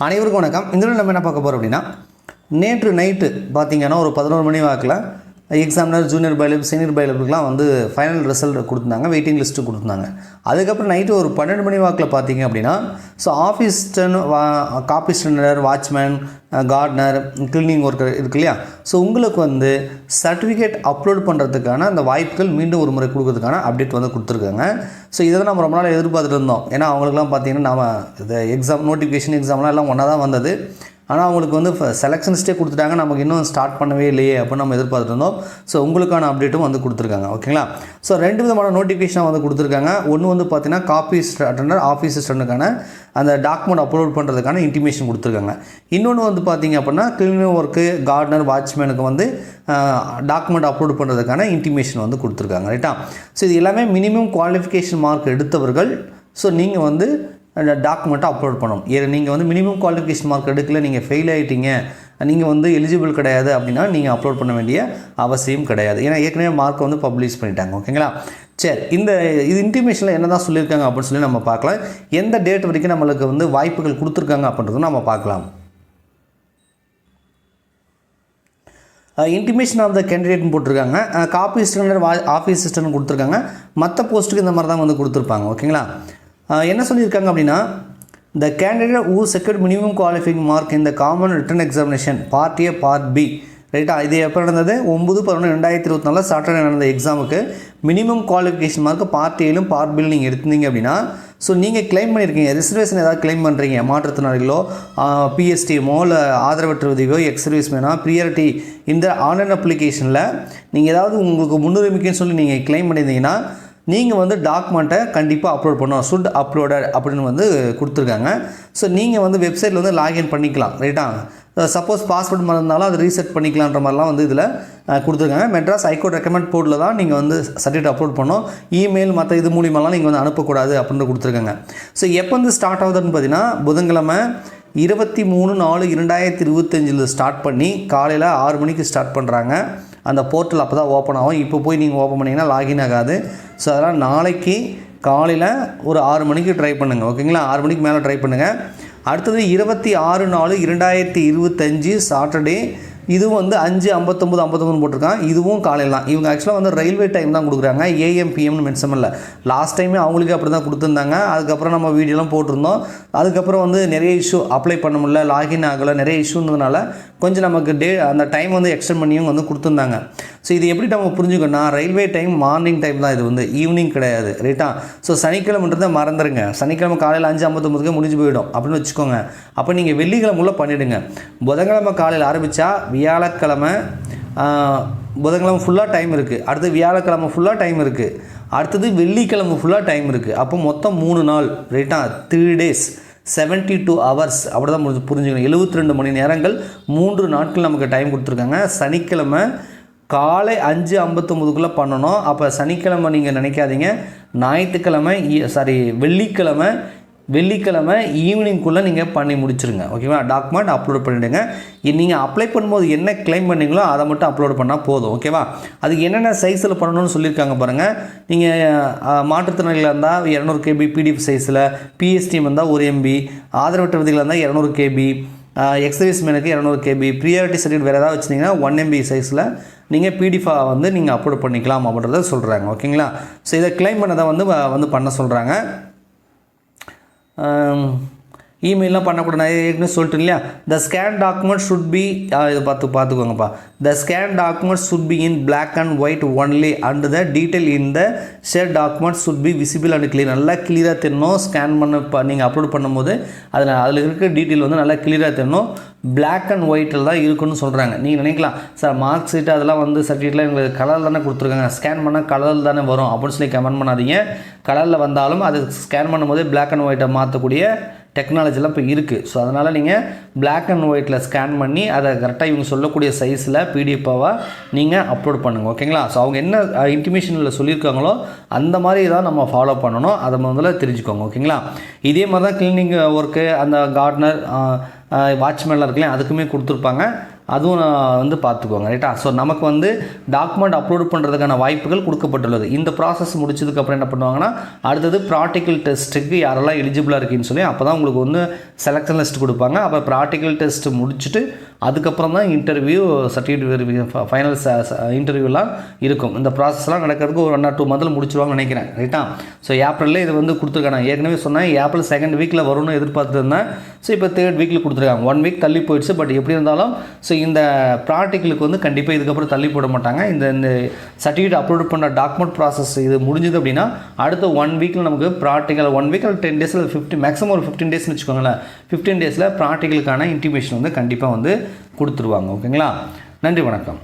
அனைவருக்கும் வணக்கம். இந்த நம்ம என்ன பார்க்க போகிறோம் அப்படின்னா, நேற்று நைட்டு பார்த்தீங்கன்னா ஒரு 11 மணி வாக்கில் எக்ஸாமினர் ஜூனியர் பைலப் சீனியர் பைலப்புக்கெலாம் வந்து ஃபைனல் ரிசல்ட் கொடுத்துருந்தாங்க, வெயிட்டிங் லிஸ்ட்டு கொடுத்துருந்தாங்க. அதுக்கப்புறம் நைட்டு ஒரு 12 மணி வாக்கில் பார்த்தீங்க அப்படின்னா, so office copyist attender, watchman, gardener, cleaning worker இருக்கு இல்லையா, ஸோ உங்களுக்கு வந்து சர்டிஃபிகேட் அப்லோட் பண்ணுறதுக்கான அந்த வாய்ப்புகள் மீண்டும் ஒரு முறை கொடுக்கறதுக்கான அப்டேட் வந்து கொடுத்துருக்காங்க. ஸோ இதை தான் நம்ம ரொம்ப நாள் எதிர்பார்த்துட்டு இருந்தோம். ஏன்னா அவங்களுக்குலாம் பார்த்தீங்கன்னா நம்ம இந்த எக்ஸாம் நோட்டிஃபிகேஷன் எக்ஸாம்லாம் எல்லாம் ஒன்றா தான் வந்தது. ஆனால் அவங்களுக்கு வந்து செலெக்ஷன் லிஸ்ட்டே கொடுத்துட்டாங்க, நமக்கு இன்னும் ஸ்டார்ட் பண்ணவே இல்லையே அப்படின்னு நம்ம எதிர்பார்த்துட்டு இருந்தோம். ஸோ உங்களுக்கான அப்டேட்டும் வந்து கொடுத்துருக்காங்க. ஓகேங்களா? ஸோ 2 விதமான நோட்டிஃபிகேஷனாக வந்து கொடுத்துருக்காங்க. ஒன்று வந்து பார்த்தீங்கன்னா காப்பி அட்டெண்டர் ஆஃபீஸ் அசிஸ்டண்ட்டுக்கான அந்த டாக்குமெண்ட் அப்லோட் பண்ணுறதுக்கான இன்டிமேஷன் கொடுத்துருக்காங்க. இன்னொன்று வந்து பார்த்தீங்க அப்படின்னா கிளீனிங் ஒர்க்கு, கார்டனர், வாட்ச்மேனுக்கு வந்து டாக்குமெண்ட் அப்லோட் பண்ணுறதுக்கான இன்டிமேஷன் வந்து கொடுத்துருக்காங்க. ரைட்டா? ஸோ இது எல்லாமே மினிமம் குவாலிஃபிகேஷன் மார்க் எடுத்தவர்கள். ஸோ நீங்கள் வந்து டாக்குமெண்ட்டை அப்லோட் பண்ணணும். நீங்கள் வந்து மினிமம் குவாலிஃபிகேஷன் மார்க் எடுக்கல, நீங்கள் ஃபெயில் ஆகிட்டீங்க, நீங்கள் வந்து எலிஜிபிள் கிடையாது அப்படின்னா நீங்கள் அப்லோட் பண்ண வேண்டிய அவசியம் கிடையாது. ஏன்னா ஏற்கனவே மார்க்கை வந்து பப்ளிஷ் பண்ணிட்டாங்க. ஓகேங்களா? சரி, இது இன்டிமேஷனில் என்ன தான் சொல்லியிருக்காங்க அப்படின்னு சொல்லி நம்ம பார்க்கலாம். எந்த டேட் வரைக்கும் நம்மளுக்கு வந்து வாய்ப்புகள் கொடுத்துருக்காங்க அப்படின்றதும் நம்ம பார்க்கலாம். இன்டிமேஷன் ஆஃப் த கேண்டிடேட்னு போட்டிருக்காங்க. காப்பி அசிஸ்டன்ட், ஆஃபீஸ் அசிஸ்டன்ட் கொடுத்துருக்காங்க. மற்ற போஸ்ட்டுக்கு இந்த மாதிரி தான் வந்து கொடுத்துருப்பாங்க. ஓகேங்களா? என்ன சொல்லியிருக்காங்க அப்படின்னா, the candidate who secured minimum qualifying mark இந்த common written examination part A part B. ரைட்டா? இது எப்போ நடந்தது? 9/11/2024 சாட்டர்டே நடந்த எக்ஸாமுக்கு மினிமம் குவாலிஃபிகேஷன் மார்க் பார்ட் ஏலும் பார்ட் பில் நீங்கள் எடுத்தீங்க அப்படின்னா, ஸோ நீங்கள் கிளைம் பண்ணியிருக்கீங்க, ரிசர்வேஷன் ஏதாவது கிளைம் பண்ணுறீங்க, மாற்றுத்திறனாளிகளோ, பிஎஸ்டிஎமோ, இல்லை ஆதரவற்ற உதவியோ, எக்ஸ் சர்வீஸ்மேனோ, ப்ரியாரிட்டி இந்த ஆன்லைன் அப்ளிகேஷனில் நீங்கள் ஏதாவது உங்களுக்கு முன்னுரிமைக்குன்னு சொல்லி நீங்கள் கிளைம் பண்ணியிருந்தீங்கன்னா நீங்கள் வந்து டாக்குமெண்ட்டை கண்டிப்பாக அப்லோட் பண்ணணும். சுட் அப்லோடட் அப்படின்னு வந்து கொடுத்துருக்காங்க. ஸோ நீங்கள் வந்து வெப்சைட்டில் வந்து லாகின் பண்ணிக்கலாம். ரைட்டா? சப்போஸ் பாஸ்வேர்டு மறந்தாலும் அது ரீசெட் பண்ணிக்கலான்ற மாதிரிலாம் வந்து இதில் கொடுத்துருக்காங்க. மெட்ராஸ் ஹைகோர்ட் ரெக்கமெண்ட் போர்ட்டில் தான் நீங்கள் வந்து சர்டிஃபிகேட் அப்லோட் பண்ணணும். இமெயில் மற்ற இது மூலியமாலாம் நீங்கள் வந்து அனுப்பக்கூடாது அப்படின்னு கொடுத்துருக்காங்க. ஸோ எப்போ வந்து ஸ்டார்ட் ஆகுதுன்னு பார்த்தீங்கன்னா, புதன்கிழமை 23/4/2025 ஸ்டார்ட் பண்ணி காலையில் 6 மணிக்கு ஸ்டார்ட் பண்ணுறாங்க. அந்த போர்ட்டல் அப்போ தான் ஓப்பன் ஆகும். இப்போ போய் நீங்கள் ஓப்பன் பண்ணிங்கன்னா லாகின் ஆகாது. ஸோ அதெல்லாம் நாளைக்கு காலையில் ஒரு 6 மணிக்கு ட்ரை பண்ணுங்கள். ஓகேங்களா? 6 மணிக்கு மேலே ட்ரை பண்ணுங்கள். அடுத்தது 26/4/2025 சாட்டர்டே. இதுவும் வந்து 5:59 போட்டிருக்காங்க. இதுவும் காலையில் தான். இவங்க ஆக்சுவலாக வந்து ரயில்வே டைம் தான் கொடுக்குறாங்க, AM PMனு மென்ஷன் இல்லை. லாஸ்ட் டைமே அவங்களுக்கு அப்படி தான் கொடுத்துருந்தாங்க. அதுக்கப்புறம் நம்ம வீடியோலாம் போட்டிருந்தோம். அதுக்கப்புறம் வந்து நிறைய இஷ்யூ, அப்ளை பண்ண முடியல, லாகின் ஆகலை, நிறைய இஷ்யூன்றதுனால கொஞ்சம் நமக்கு அந்த டைம் வந்து எக்ஸ்டெண்ட் பண்ணியும் வந்து கொடுத்துருந்தாங்க. ஸோ இது எப்படி நம்ம புரிஞ்சுக்கணும்னா, ரயில்வே டைம் மார்னிங் டைம் தான், இது வந்து ஈவினிங் கிடையாது. ரைட்டா? ஸோ சனிக்கிழமைன்றதை மறந்துடுங்க. சனிக்கிழமை காலையில் 5:59 முடிஞ்சு போயிடும் அப்படின்னு வச்சுக்கோங்க. அப்போ நீங்கள் வெள்ளிக்கிழமை பண்ணிவிடுங்க. புதன்கிழமை காலையில் ஆரம்பித்தா வியாழக்கிழமை, புதன்கிழமை ஃபுல்லாக டைம் இருக்குது. அடுத்து வியாழக்கிழமை ஃபுல்லாக டைம் இருக்குது. அடுத்தது வெள்ளிக்கிழமை ஃபுல்லாக டைம் இருக்குது. அப்போ மொத்தம் 3 நாள். ரைட்டா? 3 days 72 hours அப்படி தான் புரிஞ்சுக்கணும். 72 மணி நேரங்கள் 3 நாட்கள் நமக்கு டைம் கொடுத்துருக்காங்க. சனிக்கிழமை காலை 5:59 பண்ணணும். அப்போ சனிக்கிழமை நீங்கள் நினைக்காதீங்க, ஞாயிற்றுக்கிழமை வெள்ளிக்கிழமை ஈவினிங்குள்ளே நீங்கள் பண்ணி முடிச்சுருங்க. ஓகேவா? டாக்குமெண்ட் அப்லோட் பண்ணிவிடுங்க. நீங்கள் அப்ளை பண்ணும்போது என்ன கிளைம் பண்ணீங்களோ அதை மட்டும் அப்லோட் பண்ணால் போதும். ஓகேவா? அதுக்கு என்னென்ன சைஸில் பண்ணணும்னு சொல்லியிருக்காங்க பாருங்கள். நீங்கள் மாற்றுத்திறனாளிகளாக இருந்தால் 200 KB PDF சைஸில், PSTM இருந்தால் 1 MB, ஆதரவற்ற விதிகளாக இருந்தால் 200 KB, எக்ஸ் சர்வீஸ்மேனுக்கு 200 KB, ப்ரியாரிட்டி சர்டிஃபிகேட் வேறு ஏதாவது வச்சுருந்தீங்கன்னா 1 MB சைஸில் நீங்கள் PDF வந்து நீங்கள் அப்லோட் பண்ணிக்கலாம் அப்படின்றத சொல்கிறாங்க. ஓகேங்களா? ஸோ இதை கிளைம் பண்ணதை வந்து பண்ண சொல்கிறாங்க. இமெயிலாம் பண்ணக்கூடாது, நான் ஏற்கனவே சொல்லிட்டேன் இல்லையா? The scan document should be, இதை பார்த்துக்கோங்கப்பா. The scan document should be in black and white only and the detail in the share document should be visible and clear. நல்லா கிளியராக தெரியணும். ஸ்கேன் நீங்கள் அப்லோட் பண்ணும்போது அதில் இருக்கிற டீட்டெயில் வந்து நல்லா கிளியராக தெரியணும். பிளாக் அண்ட் ஒயிட்டில் தான் இருக்குன்னு சொல்கிறாங்க. நீங்கள் நினைக்கலாம், சார் மார்க் ஷீட் அதெல்லாம் வந்து சர்டிஃபிகேட்லாம் எங்களுக்கு கலரில் தானே கொடுத்துருக்காங்க, ஸ்கேன் பண்ணால் கலரில் தானே வரும் அப்படின்னு சொல்லி கமெண்ட் பண்ணாதீங்க. கலரில் வந்தாலும் அது ஸ்கேன் பண்ணும்போது பிளாக் அண்ட் ஒயிட்டை மாற்றக்கூடிய டெக்னாலஜிலாம் இப்போ இருக்குது. ஸோ அதனால் நீங்கள் பிளாக் அண்ட் ஒயிட்டில் ஸ்கேன் பண்ணி அதை கரெக்டாக இவங்க சொல்லக்கூடிய சைஸில் PDF-ஆக நீங்கள் அப்லோட் பண்ணுங்கள். ஓகேங்களா? ஸோ அவங்க என்ன இன்டிமேஷனில் சொல்லியிருக்காங்களோ அந்த மாதிரி தான் நம்ம ஃபாலோ பண்ணணும். அதை முதல்ல தெரிஞ்சுக்கோங்க. ஓகேங்களா? இதே மாதிரி தான் கிளீனிங் ஒர்க்கு, அந்த கார்டனர், வாட்ச்மேன்லாம் இருக்குல்லையா, அதுக்குமே கொடுத்துருப்பாங்க. அதுவும் வந்து பார்த்துக்கோங்க ரைட்டா. ஸோ நமக்கு வந்து டாக்குமெண்ட் அப்லோட் பண்ணுறதுக்கான வாய்ப்புகள் கொடுக்கப்பட்டுள்ளது. இந்த ப்ராசஸ் முடிச்சதுக்கப்புறம் என்ன பண்ணுவாங்கன்னா அடுத்தது ப்ராக்டிக்கல் டெஸ்ட்டுக்கு யாரெல்லாம் எலிஜிபிளாக இருக்குன்னு சொல்லி அப்போ தான் உங்களுக்கு வந்து செலக்ஷன் லிஸ்ட் கொடுப்பாங்க. அப்போ ப்ராக்டிக்கல் டெஸ்ட் முடிச்சுட்டு அதுக்கப்புறம் தான் இன்டர்வியூ, சர்டிஃபிகேட் வெரிஃபிகேஷன், ஃபைனல் இன்டர்வியூலாம் இருக்கும். இந்த ப்ராசஸ்லாம் நடக்கிறதுக்கு ஒரு 1 or 2 மந்த்தில் முடிச்சுருவாங்கன்னு நினைக்கிறேன் ரைட்டா. ஸோ ஏப்ரலில் இது வந்து கொடுத்துருக்காங்க. ஏற்கனவே சொன்னேன் ஏப்ரல் 2nd வீக்கில் வரும்னு எதிர்பார்த்துட்டு இருந்தேன். ஸோ இப்போ 3rd வீக்கில் கொடுத்துருக்காங்க. 1 வீக் தள்ளி போயிடுச்சு. பட் எப்படி இருந்தாலும் ஸோ இந்த ப்ராக்டிக்கலுக்கு வந்து கண்டிப்பாக இதுக்கப்புறம் தள்ளி போட மாட்டாங்க. இந்த சர்டிஃபிகேட் அப்லோட் பண்ண டாக்குமெண்ட் ப்ராசஸ் இது முடிஞ்சது அப்படின்னா அடுத்த 1 வீக்கில் நமக்கு ப்ராக்டிக்கல் 1 வீக் 10 days 50 மேக்ஸிமம் ஒரு 15 daysனு வச்சுக்கோங்களேன். 15 days ப்ராக்டிக்கலுக்கான இன்டிமேஷன் வந்து கண்டிப்பாக வந்து கொடுத்துருவாங்க. ஓகேங்களா. நன்றி, வணக்கம்.